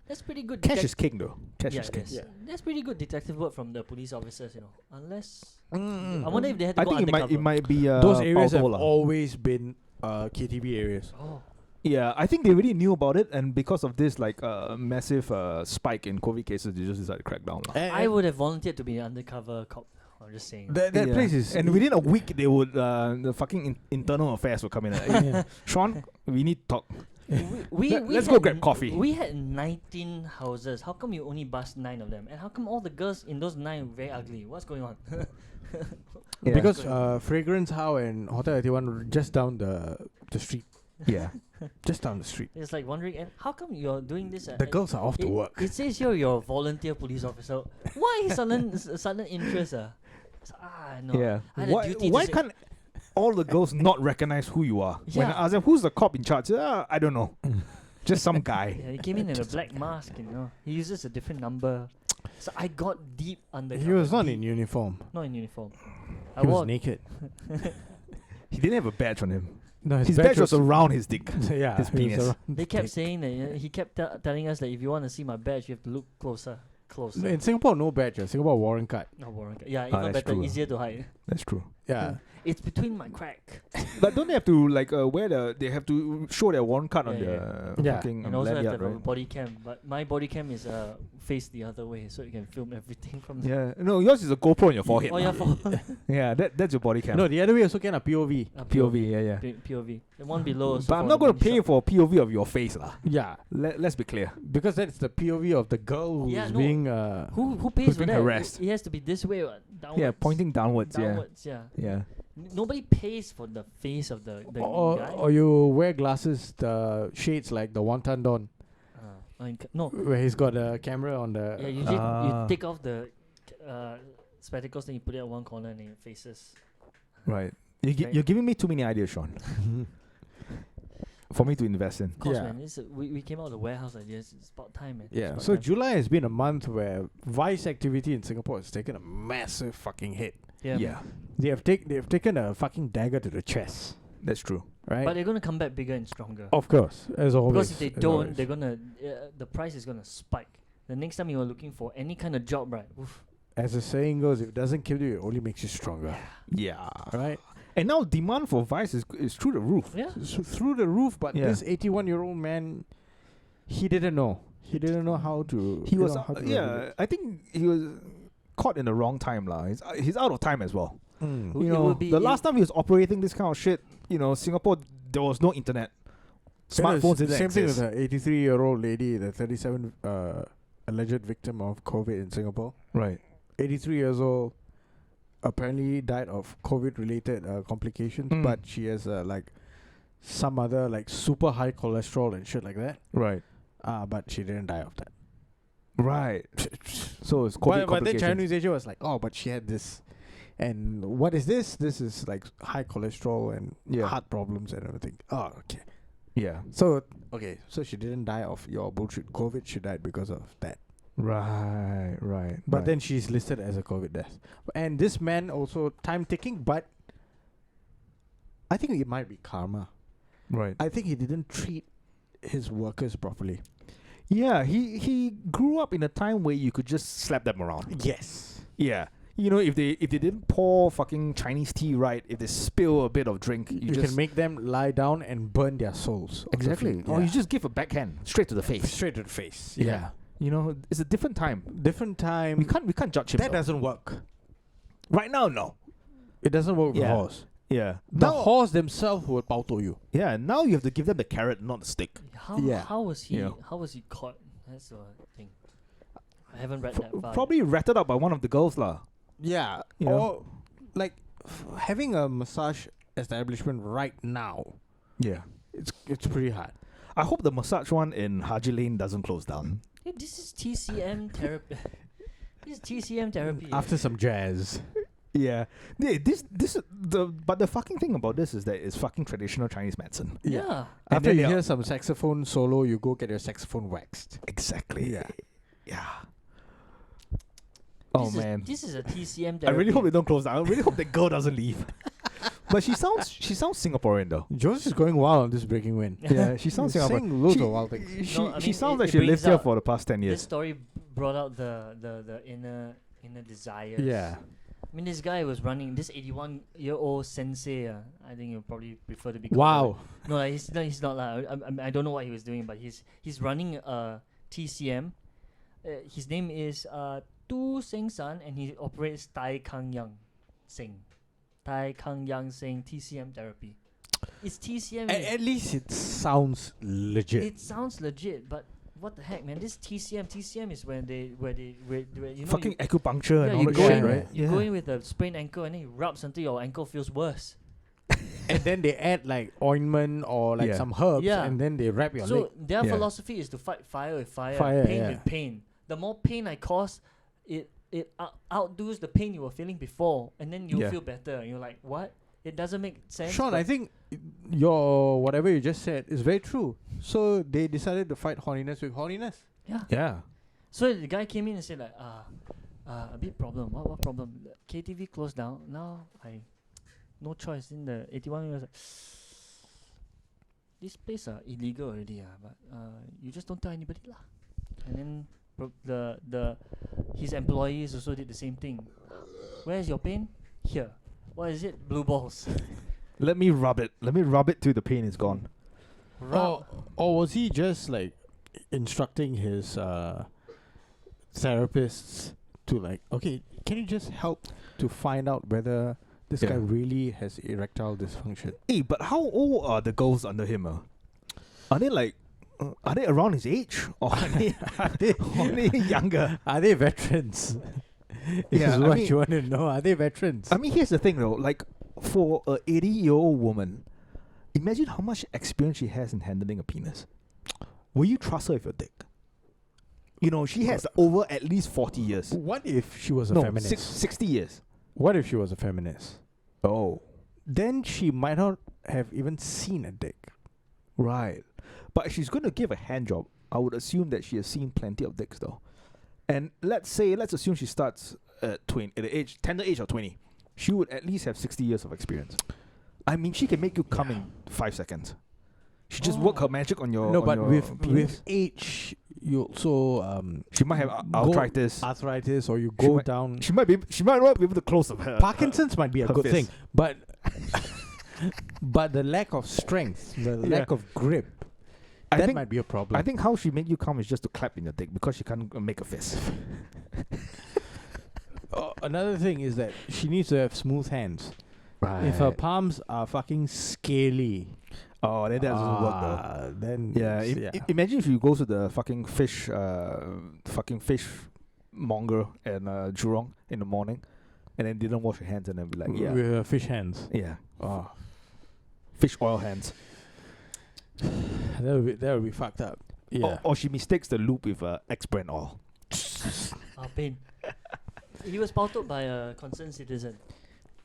S3: That's pretty good.
S2: Cash is king though. Cash
S3: yeah,
S2: is king.
S3: yes. That's pretty good detective work from the police officers, you know. Unless
S1: Mm.
S3: I wonder if they had to
S2: I
S3: go
S2: think
S3: undercover.
S2: it might be
S1: Those areas have
S2: Pao Toh lah.
S1: always been KTV areas.
S3: Oh.
S2: Yeah, I think they already knew about it, and because of this like massive spike in COVID cases, they just decided to crack down. lah.
S3: I would have volunteered to be an undercover cop. I'm just saying.
S1: That
S2: Yeah.
S1: place is...
S2: And within a week, they would the fucking internal affairs would come in. Like,
S1: Yeah.
S2: Sean, we need to talk. Let's go
S3: had
S2: grab coffee.
S3: We had 19 houses. How come you only bust 9 of them? And how come all the girls in those 9 are very ugly? What's going on?
S2: Yeah.
S1: Because Fragrance House and Hotel 81 were just down the street.
S2: Yeah.
S1: Just down the street.
S3: It's like wondering, and how come you're doing this?
S1: The girls are off to work.
S3: It says here you're a volunteer police officer. Why sudden interest? No.
S2: Yeah.
S3: I had a duty to
S2: Why
S3: say-
S2: can't all the girls not recognize who you are? When
S3: Yeah.
S2: I ask them, who's the cop in charge? I don't know. Just some guy.
S3: Yeah, he came in a black mask, you know. He uses a different number. So I got deep undercover.
S1: He was not
S3: deep-
S1: in uniform.
S3: Not in uniform. I
S1: He was
S3: wore
S1: naked.
S2: He didn't have a badge on him.
S1: No,
S2: His badge was around his dick.
S1: yeah,
S2: his
S1: he was
S2: penis.
S1: around
S3: They
S1: his
S3: kept
S1: dick.
S3: saying that he kept telling us that if you want to see my badge, you have to look closer.
S1: In Singapore, no badge. Singapore warrant card.
S3: No warrant. Yeah,
S2: Ah,
S3: even
S2: that's
S3: better,
S2: true.
S3: easier to hide.
S2: That's true.
S1: Yeah.
S3: It's between my crack.
S2: But don't they have to like they have to show their warrant card on
S3: Yeah,
S2: the
S1: yeah.
S2: fucking
S3: And also have to
S2: lanyard,
S3: have a
S2: right?
S3: body cam. But my body cam is faced the other way, so you can film everything from there.
S2: Yeah, no, yours is a GoPro on your forehead.
S3: Oh yeah, for
S2: Yeah, that's your body cam.
S1: No, the other way also can a POV.
S2: POV, yeah.
S3: POV. The one below.
S2: But I'm not going to pay for POV of your face, lah.
S1: Yeah.
S2: Let's be clear.
S1: Because that's the POV of the girl who's
S3: Yeah, no.
S1: being
S3: Who pays
S2: who's
S3: for
S2: being
S3: that?
S2: harassed.
S3: It has to be this way, what? Downwards.
S2: Yeah, pointing downwards.
S3: Downwards, yeah.
S2: Yeah.
S3: Nobody pays for the face of the guy.
S1: or you wear glasses, the shades like the Wonton Don,
S3: No.
S1: where he's got a camera on the.
S3: Yeah, usually you take off the spectacles, then you put it at one corner and it faces.
S2: Right.
S3: Right.
S2: You're giving me too many ideas, Sean, for me to invest in.
S3: Of course,
S1: Yeah.
S3: man. We came out of the warehouse ideas. It's about time, man.
S1: Yeah,
S3: It's about
S1: so
S3: time.
S1: July has been a month where vice activity in Singapore has taken a massive fucking hit.
S3: Yeah.
S1: They've taken a fucking dagger to the chest,
S2: That's true.
S1: right?
S3: But they're gonna come back bigger and stronger.
S1: Of course, as always.
S3: Because if they
S1: as
S3: don't,
S1: always.
S3: they're gonna the price is gonna spike. The next time you are looking for any kind of job, right? Oof.
S1: As the saying goes, if it doesn't kill you, it only makes you stronger.
S2: Yeah.
S1: Right?
S2: And now demand for vice is through the roof.
S3: Yeah.
S1: Through the roof, but
S2: Yeah.
S1: this 81-year-old man, he didn't know. He didn't know how to.
S2: He
S1: you
S2: was
S1: know, how to
S2: yeah.
S1: regulate.
S2: I think he was caught in the wrong time, lah. He's out of time as well.
S1: Mm.
S3: It
S2: You know,
S3: would be
S2: the
S3: in-
S2: last time he was operating this kind of shit, Singapore, there was no internet. Smartphones didn't
S1: Same thing with
S2: exist.
S1: the 83-year-old lady, the 37 alleged victim of COVID in Singapore.
S2: Right.
S1: 83 years old, apparently died of COVID-related complications,
S2: Mm.
S1: but she has like some other like super high cholesterol and shit like that.
S2: Right.
S1: But she didn't die of that.
S2: Right. So it's COVID
S1: But then
S2: complications.
S1: Chinese Asia was like, oh, but she had this. And what is this? This is like high cholesterol and
S2: Yeah.
S1: heart problems and everything. Oh, okay.
S2: Yeah.
S1: So she didn't die of your bullshit COVID. She died because of that.
S2: Right.
S1: But then she's listed as a COVID death. And this man also time ticking, but I think it might be karma.
S2: right.
S1: I think he didn't treat his workers properly.
S2: Yeah, he grew up in a time where you could just slap them around.
S1: Yes.
S2: Yeah. If they didn't pour fucking Chinese tea right, if they spill a bit of drink,
S1: You
S2: just
S1: can make them lie down and burn their souls. off the
S2: exactly.
S1: feet.
S2: Or
S1: Yeah.
S2: you just give a backhand straight to the face.
S1: straight to the face.
S2: Yeah. It's a different time.
S1: Different time.
S2: We can't judge him.
S1: That
S2: though.
S1: doesn't work.
S2: Right now, no.
S1: It doesn't work with
S2: Yeah.
S1: the horse.
S2: Yeah.
S1: The
S2: Now,
S1: horse themselves will bow to you.
S2: yeah. Now you have to give them the carrot, not the stick.
S3: How was he?
S2: Yeah.
S3: How was he caught? That's the thing. I haven't read that far.
S2: Probably ratted out by one of the girls, lah.
S1: Yeah.
S2: You know?
S1: Or like having a massage establishment right now,
S2: Yeah.
S1: it's pretty hard.
S2: I hope the massage one in Haji Lane doesn't close down.
S3: Hey, this is TCM therapy. This is TCM therapy.
S1: After some jazz.
S2: Yeah. But the fucking thing about this is that it's fucking traditional Chinese medicine.
S3: yeah.
S2: And
S1: After
S2: then
S1: you
S2: they
S1: hear
S2: are-
S1: some saxophone solo, you go get your saxophone waxed.
S2: Exactly.
S1: Yeah.
S2: Yeah. Oh
S3: This is-
S2: man.
S3: This is a TCM therapy.
S2: I really hope they don't close down. I really hope that girl doesn't leave. But she sounds Singaporean though.
S1: Joe's is going wild on this breaking wind.
S2: Yeah, she sounds
S1: She's
S2: Singaporean.
S1: saying loads
S2: She-
S1: of wild things.
S2: She
S3: No, I
S2: she
S3: mean,
S2: sounds
S3: it-
S2: like
S3: it
S2: she lived
S3: brings
S2: here
S3: out-
S2: for the past 10
S3: This
S2: years.
S3: story brought out the inner desires.
S1: Yeah.
S3: I mean, this guy was running this 81-year-old sensei. I think you probably prefer to be. called
S1: Wow.
S3: that. No, he's not. I don't know what he was doing, but he's running a TCM. His name is Tu Seng San, and he operates Tai Kang Yang Seng. Tai Kang Yang Seng TCM therapy. It's TCM.
S1: At least it sounds legit.
S3: It sounds legit, but what the heck, man? This TCM is where you know
S2: Fucking
S3: you,
S2: acupuncture and all
S3: you
S2: that
S3: go
S2: shit,
S3: in,
S2: right?
S3: You go in with a sprained ankle and then he rubs until your ankle feels worse.
S1: And then they add like ointment or like
S2: Yeah.
S1: some herbs,
S3: Yeah.
S1: and then they wrap your
S3: So
S1: leg.
S3: their
S2: Yeah.
S3: philosophy is to fight fire with fire,
S1: Fire,
S3: pain
S1: yeah.
S3: with pain. The more pain I cause, it outdoes the pain you were feeling before, and then you
S2: Yeah.
S3: feel better. And you're like, what? It doesn't make sense.
S1: Sean,
S3: but
S1: I think your whatever you just said is very true. So they decided to fight horniness with horniness.
S3: yeah.
S2: Yeah.
S3: So the guy came in and said like, a bit problem. What problem? The KTV closed down. Now I no choice. In the 81 years, like, this place are illegal already. But you just don't tell anybody lah. And then his employees also did the same thing. Where's your pain? Here. What is it? Blue balls.
S2: Let me rub it. Let me rub it till the pain is gone.
S1: Or was he just like instructing his therapists to like, okay, can you just help to find out whether this
S2: Yeah.
S1: guy really has erectile dysfunction?
S2: Hey, but how old are the girls under him? Are they like, are they around his age? Or are they younger?
S1: Are they veterans?
S2: Yeah,
S1: Is
S2: I
S1: what
S2: mean-
S1: you want to know. Are they veterans?
S2: I mean, here's the thing though. Like, for a 80-year-old woman, imagine how much experience she has in handling a penis. Will you trust her with your dick? You know, she has over at least 40 years.
S1: What if she was a
S2: No,
S1: feminist?
S2: 60 years.
S1: What if she was a feminist?
S2: Oh.
S1: Then she might not have even seen a dick.
S2: Right. But if she's going to give a hand job, I would assume that she has seen plenty of dicks though. And let's assume she starts at the tender age of 20. She would at least have 60 years of experience. I mean, she can make you come in 5 seconds. She just work her magic on your
S1: No,
S2: on
S1: but
S2: your
S1: with
S2: penis.
S1: age, you also
S2: She might have arthritis.
S1: arthritis, or you
S2: She
S1: go
S2: might-
S1: down.
S2: She might not be able to close up her.
S1: Parkinson's might be a
S2: her
S1: good
S2: fist.
S1: thing, but but the lack of strength, the lack of grip,
S2: I
S1: that
S2: think
S1: might be a problem.
S2: I think how she make you come is just to clap in your dick because she can't make a fist.
S1: Another thing is that she needs to have smooth hands.
S2: Right.
S1: If her palms are fucking scaly,
S2: Oh, then that doesn't work though.
S1: then
S2: Yeah,
S1: it's-
S2: imagine if you go to the fucking fish monger in Jurong in the morning, and then didn't wash your hands, and then be like, yeah,
S1: with her fish hands.
S2: yeah,
S1: Oh,
S2: fish oil hands.
S1: that would be fucked up. Yeah.
S2: Or she mistakes the lube with X brand oil.
S3: Pain. He was spouted by a concerned citizen.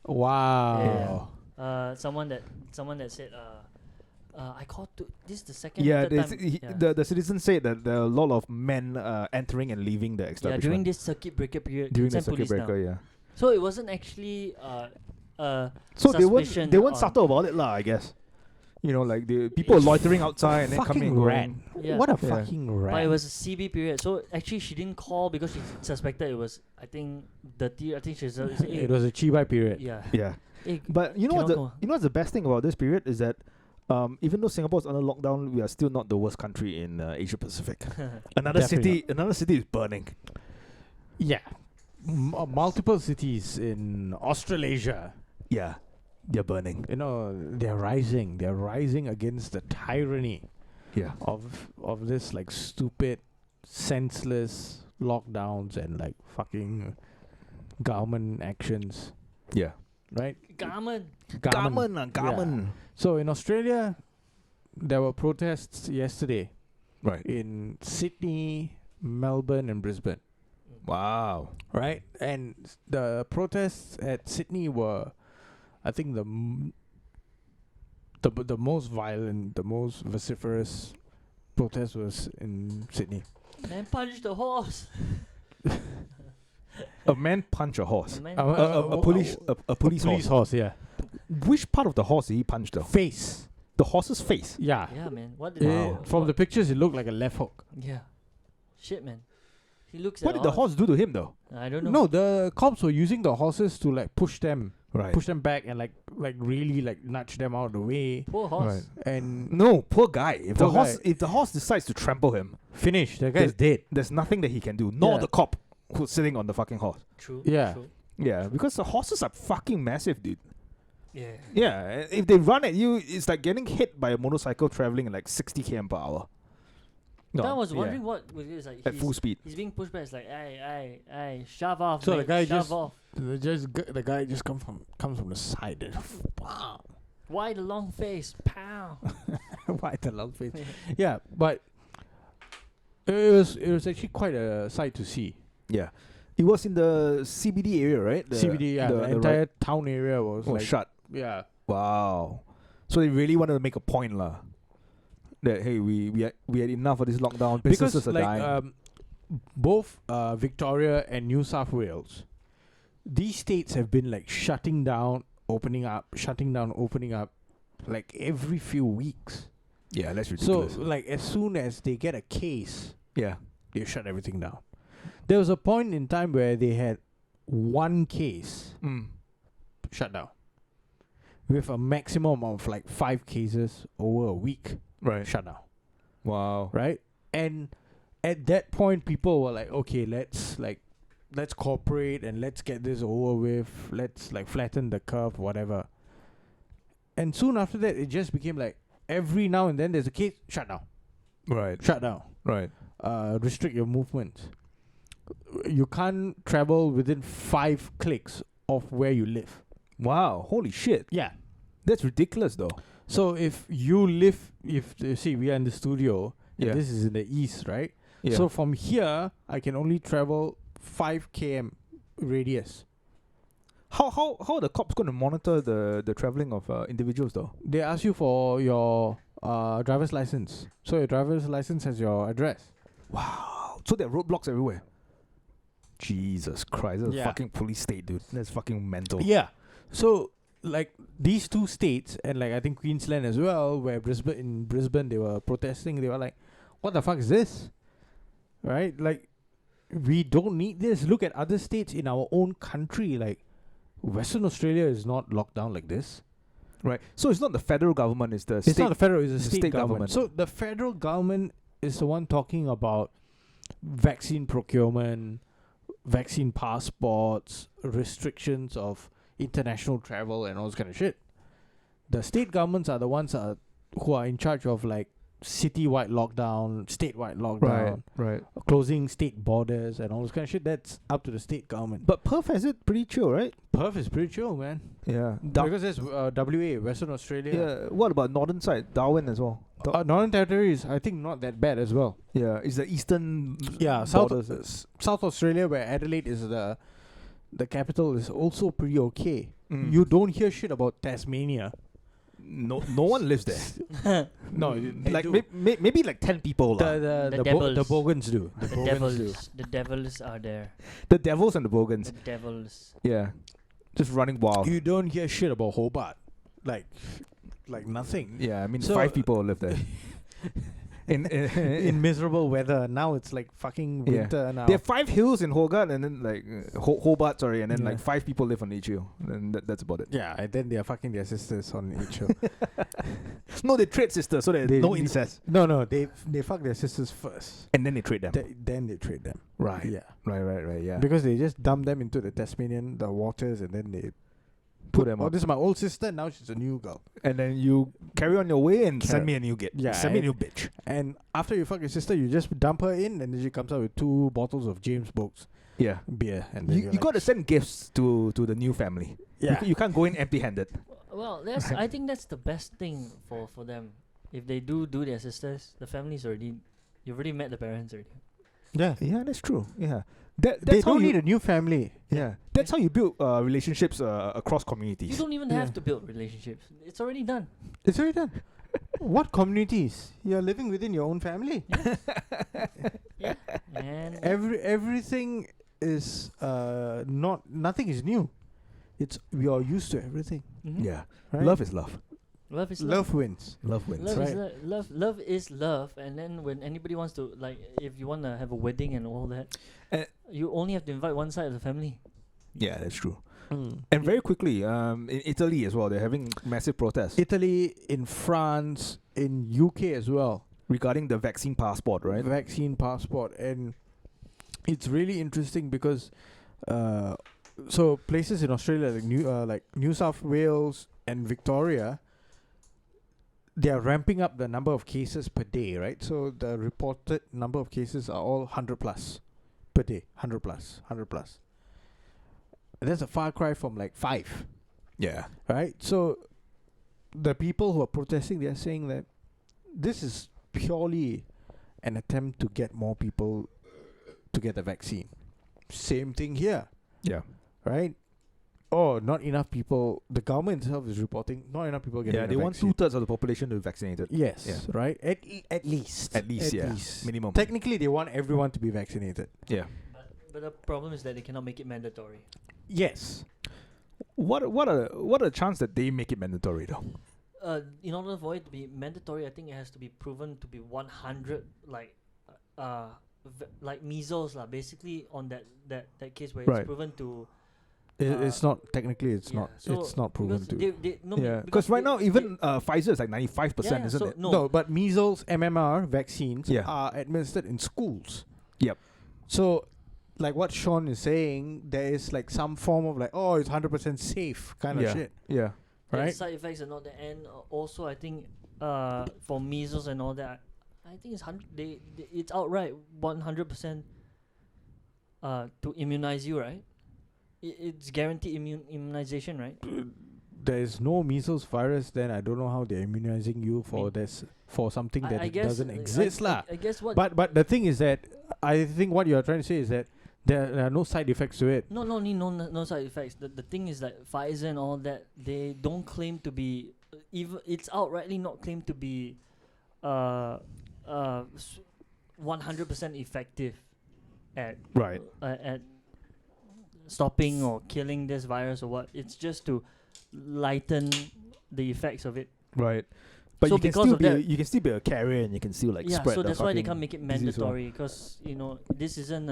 S1: Wow.
S3: Someone that said, I called to this is the second.
S2: Yeah,
S3: third time.
S2: the citizen said that there are a lot of men entering and leaving the
S3: Yeah,
S2: establishment
S3: during this circuit breaker period.
S2: during the
S3: send
S2: circuit
S3: police down.
S2: breaker. Yeah.
S3: So it wasn't actually
S2: So they
S3: suspicion
S2: weren't
S3: on-
S2: subtle about it, lah. I guess. You know, like the people are loitering outside and then coming and
S1: Fucking rat.
S2: going.
S3: Yeah.
S1: What a
S2: Yeah.
S1: fucking rat.
S3: But it was a CB period, so actually she didn't call because she suspected it was. I think dirty. I think she said,
S1: It was a chibai period.
S3: yeah.
S2: Yeah.
S3: Eh,
S2: But you know
S3: cannot go.
S2: what's the best thing about this period is that even though Singapore's under lockdown, we are still not the worst country in Asia Pacific. Another
S1: Definitely
S2: city is burning.
S1: Yeah. Multiple cities in Australasia,
S2: Yeah, they're burning.
S1: you know, they're rising. They're rising against the tyranny
S2: Yeah,
S1: of this like stupid, senseless lockdowns and like fucking government actions,
S2: yeah.
S1: right?
S3: Garment.
S2: Garment.
S1: So in Australia, there were protests yesterday
S2: Right.
S1: in Sydney, Melbourne, and Brisbane.
S2: Wow.
S1: Right, and the protests at Sydney were, I think, the most violent, the most vociferous protest was in Sydney.
S3: Man punched the horse.
S2: A man punch a horse.
S3: The man
S2: A police
S1: Police
S2: horse.
S1: horse, yeah.
S2: Which part of the horse did he punch though?
S1: Face,
S2: The horse's face.
S1: yeah.
S3: Yeah, man. What did
S1: From the pictures, it looked like a left hook.
S3: Yeah. Shit, man. He looks
S2: What
S3: at
S2: did the horse do to him though?
S3: I don't know.
S1: No, the cops were using the horses to like push them
S2: Right.
S1: back and like really like nudge them out of the way
S3: Poor horse.
S2: Right.
S1: and
S2: No, poor guy. If
S1: Poor
S2: the horse decides to trample him,
S1: finish. The guy's dead.
S2: there's nothing that he can do. Nor
S1: Yeah.
S2: the cop who's sitting on the fucking horse.
S3: True.
S1: Yeah.
S3: True.
S2: Yeah, because the horses are fucking massive, dude.
S3: Yeah.
S2: Yeah, if they run at you, it's like getting hit by a motorcycle traveling at like 60 km per hour. No,
S3: I was
S2: yeah,
S3: wondering what was it like.
S2: at full speed.
S3: He's being pushed back. It's like, hey, shove off.
S1: So the
S3: mate,
S1: guy
S3: shove
S1: just-
S3: off.
S1: The guy just comes from the side and wow.
S3: Why the long face? Pow.
S1: Why the long face? Yeah, but it was actually quite a sight to see.
S2: Yeah, it was in the CBD area, right?
S1: CBD, yeah, the entire town area was like
S2: shut.
S1: yeah.
S2: Wow. So they really wanted to make a point, lah. That hey, we had enough of this lockdown. Businesses
S1: Because
S2: are dying.
S1: like both Victoria and New South Wales, these states have been like shutting down, opening up, like every few weeks.
S2: Yeah, that's
S1: So
S2: ridiculous.
S1: like as soon as they get a case,
S2: yeah.
S1: they shut everything down. There was a point in time where they had one case
S2: Mm.
S1: shut down. with a maximum of like 5 cases over a week.
S2: Right.
S1: Shut down.
S2: Wow.
S1: Right? And at that point, people were like, okay, let's cooperate and let's get this over with. Let's like flatten the curve, whatever. And soon after that, it just became like every now and then there's a case, shut down.
S2: Right.
S1: Shut down.
S2: Right.
S1: Restrict your movement. You can't travel within 5 clicks of where you live.
S2: Wow. Holy shit.
S1: Yeah.
S2: That's ridiculous, though.
S1: So if you live, if you see, we are in the studio, and
S2: Yeah.
S1: this is in the east, right?
S2: Yeah.
S1: So from here, I can only travel 5 km radius.
S2: how are the cops going to monitor the traveling of individuals, though?
S1: They ask you for your driver's license. So your driver's license has your address.
S2: Wow. So there are roadblocks everywhere. Jesus Christ. That's a
S1: Yeah.
S2: fucking police state, dude. That's fucking mental.
S1: Yeah. So like these 2 states and like I think Queensland as well, where in Brisbane they were protesting. They were like, "What the fuck is this?" Right? Like, we don't need this. Look at other states in our own country. Like, Western Australia is not locked down like this.
S2: Right. So it's not the federal government, it's the
S1: It's
S2: state.
S1: not the federal, it's the
S2: the
S1: state,
S2: state
S1: government.
S2: government.
S1: So the federal government is the one talking about vaccine procurement, vaccine passports, restrictions of international travel and all this kind of shit. The state governments are the ones who are in charge of like citywide lockdown, statewide lockdown,
S2: Right.
S1: closing state borders and all this kind of shit. That's up to the state government.
S2: But Perth has it pretty chill, right?
S1: Perth is pretty chill, man.
S2: Yeah.
S1: Because there's WA, Western Australia.
S2: Yeah. What about northern side? Darwin as well.
S1: Northern Territory is, I think, not that bad as well.
S2: Yeah. It's the eastern
S1: Yeah,
S2: borders.
S1: South Australia, where Adelaide is the capital, is also pretty okay.
S2: Mm.
S1: You don't hear shit about Tasmania.
S2: No one lives there.
S1: No,
S2: Like maybe like 10 people.
S3: The
S1: the
S3: devils.
S1: Bogans do.
S3: The devils are there.
S2: The devils and the bogans.
S3: The devils.
S2: Yeah. Just running wild.
S1: You don't hear shit about Hobart, like nothing.
S2: Yeah, I mean
S1: So-
S2: 5 people live there.
S1: In miserable weather. Now it's like fucking
S2: Yeah.
S1: winter now.
S2: There are 5 hills in Hobart, and then like Hobart, sorry, and then
S1: Yeah.
S2: like 5 people live on each hill, and that's about it.
S1: Yeah, and then they are fucking their sisters on each hill.
S2: No, they trade sisters, so there's
S1: They-
S2: no incest,
S1: No, they fuck their sisters first.
S2: and then they trade them.
S1: Then they trade them.
S2: Right,
S1: Yeah.
S2: right, yeah.
S1: Because they just dump them into the Tasmanian waters, and then they
S2: Put them
S1: Oh,
S2: up,
S1: this is my old sister. Now she's a new girl.
S2: and then you carry on your way and send
S1: Carry-
S2: me a new git.
S1: Yeah,
S2: send me a
S1: and-
S2: new bitch.
S1: And after you fuck your sister, you just dump her in, and then she comes out with 2 bottles of James Book's
S2: Yeah,
S1: beer. And then
S2: you
S1: you're
S2: you
S1: like,
S2: got to send gifts to the new family.
S1: yeah.
S2: You can't go in empty-handed.
S3: Well, that's I think that's the best thing for them. If they do their sisters, the family's already, you've already met the parents already.
S1: Yeah.
S2: Yeah, that's true. Yeah,
S1: They
S2: that's how
S1: don't
S2: you
S1: need a new family.
S2: yeah that's how you build relationships across
S3: You
S2: communities.
S3: don't even
S1: Yeah.
S3: have to build relationships. It's already done.
S1: It's already done. What communities? You're living within your own family.
S3: Yeah. And
S1: Everything is nothing is new. It's we are used to everything.
S3: mhm.
S2: Yeah,
S1: Right?
S2: love is love.
S3: Love is
S1: Love wins.
S2: Love wins.
S3: Love is
S1: right.
S3: love is love, and then when anybody wants to, like, if you want to have a wedding and all that, you only have to invite one side of the family.
S2: Yeah, that's true.
S1: Mm.
S2: And very quickly, in Italy as well, they're having massive protests
S1: Italy, in France, in UK as well.
S2: regarding the vaccine passport, right?
S1: Vaccine passport, and it's really interesting because so places in Australia like New South Wales and Victoria, they are ramping up the number of cases per day, right? So the reported number of cases are all 100 plus per day, 100 plus. And that's a far cry from like 5,
S2: Yeah.
S1: right? So the people who are protesting, they are saying that this is purely an attempt to get more people to get the vaccine. Same thing here,
S2: Yeah.
S1: right? Oh, not enough people. The government itself is reporting not enough people getting
S2: Yeah,
S1: the
S2: they want
S1: vaccine.
S2: 2/3 of the population to be vaccinated.
S1: Yes,
S2: Yeah.
S1: right? At least.
S2: At least, yeah. Minimum.
S1: Technically, they want everyone to be vaccinated.
S2: Yeah.
S3: But the problem is that they cannot make it mandatory.
S1: Yes.
S2: What a chance that they make it mandatory though.
S3: In order for it to be mandatory, I think it has to be proven to be 100, like like measles lah. Basically, on that case where
S2: Right.
S3: it's proven to
S1: It's not technically. It's
S3: yeah,
S1: not.
S3: so
S1: It's not proven
S3: because
S1: to.
S3: no,
S2: Yeah, because right now even Pfizer is like 95%, isn't
S3: so
S2: it?
S3: No,
S1: No, but measles, MMR vaccines
S2: Yeah.
S1: are administered in schools.
S2: Yep.
S1: So, like what Sean is saying, there is like some form of like, oh, it's 100% safe kind of
S2: Yeah.
S1: shit,
S2: Yeah.
S3: yeah,
S1: right?
S3: side effects and all that, and also I think for measles and all that, I think it's it's outright 100% to immunize you, right? It's guaranteed immunization, right?
S1: There is no measles virus, then I don't know how they're immunizing you for
S3: mean,
S1: this for something that
S3: I
S1: it
S3: guess
S1: doesn't exist, lah.
S3: I guess what.
S1: But the thing is that I think what you're trying to say is that there are no side effects to it.
S3: No side effects. The thing is that Pfizer and all that, they don't claim to be even. It's outrightly not claimed to be 100% effective at
S2: Right.
S3: at stopping or killing this virus or what. It's just to lighten the effects of it.
S2: Right. But
S3: So
S2: you can
S3: because
S2: still
S3: of
S2: be
S3: that-
S2: you can still be a carrier and you can still like
S3: Yeah,
S2: spread
S3: so
S2: the
S3: that's why they
S2: fucking
S3: can't make it
S2: disease or-
S3: mandatory, because this isn't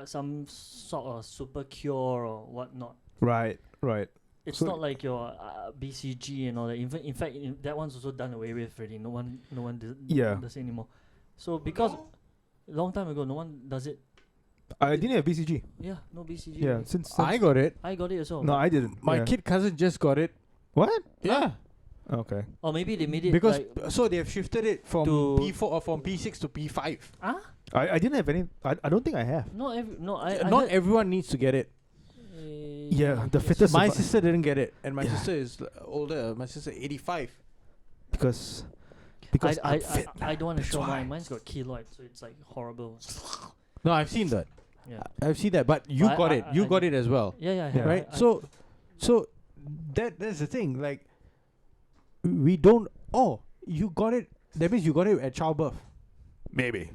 S3: some sort of super cure or whatnot.
S2: Right. Right.
S3: It's
S2: So-
S3: not like your BCG and all that. In fact, that one's also done away with already. No one
S2: Yeah.
S3: does it anymore. So because long time ago, no one does it.
S2: I didn't have BCG.
S3: Yeah, no BCG.
S2: Yeah,
S3: right?
S2: since
S1: I got it.
S3: I got it as well.
S2: no, I didn't.
S1: My
S2: Yeah.
S1: kid cousin just got it.
S2: What?
S1: Yeah.
S2: Okay.
S3: Or maybe they made it
S1: Because
S3: like,
S1: so they have shifted it from
S3: to-
S1: P4 or from P6 to P5.
S2: I didn't have any. I don't think I have.
S3: I
S1: Not
S3: heard,
S1: everyone needs to get it.
S2: Yeah, the
S3: yes.
S2: fittest
S1: My
S2: survi-
S1: sister didn't get it, and my
S2: Yeah.
S1: sister is older. My sister 85.
S2: because
S3: I don't want to
S1: That's
S3: show
S1: why.
S3: mine. Mine's got keloid, so it's like horrible.
S1: No, I've seen that.
S3: Yeah.
S1: I've seen that. But you
S3: But
S1: got
S3: I-
S1: it.
S3: I-
S1: You
S3: I-
S1: got it as well,
S3: Yeah,
S2: Yeah.
S1: right? So that's the thing. Like, we don't. Oh, you got it. That means you got it at childbirth.
S2: maybe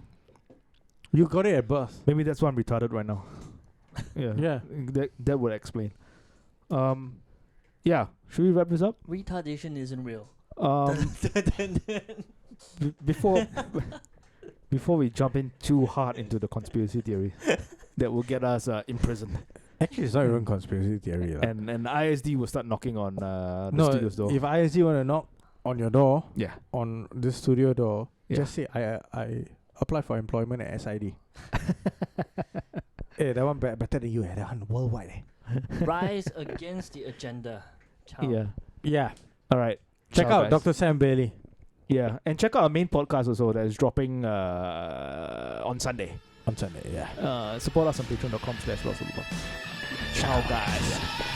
S1: You got it at birth.
S2: maybe that's why I'm retarded right now. Yeah.
S1: Yeah.
S2: That would explain. Yeah. Should we wrap this up?
S3: retardation isn't real.
S2: Before before we jump in too hard into the conspiracy theory that will get us imprisoned,
S1: Actually, it's not even conspiracy theory. lah.
S2: and ISD will start knocking on the
S1: no,
S2: studio's door.
S1: if ISD want to knock on your door,
S2: Yeah.
S1: on the studio door,
S2: Yeah.
S1: just say I apply for employment at SID. That one better than you. That one worldwide.
S3: Rise against the agenda. Ciao.
S2: Yeah.
S1: Yeah.
S2: All right.
S1: Check
S2: Ciao,
S1: out
S2: guys.
S1: Dr. Sam Bailey.
S2: Yeah, and check out our main podcast also that is dropping on Sunday.
S1: On Sunday, yeah.
S2: Support us on patreon.com/lost. Ciao, guys.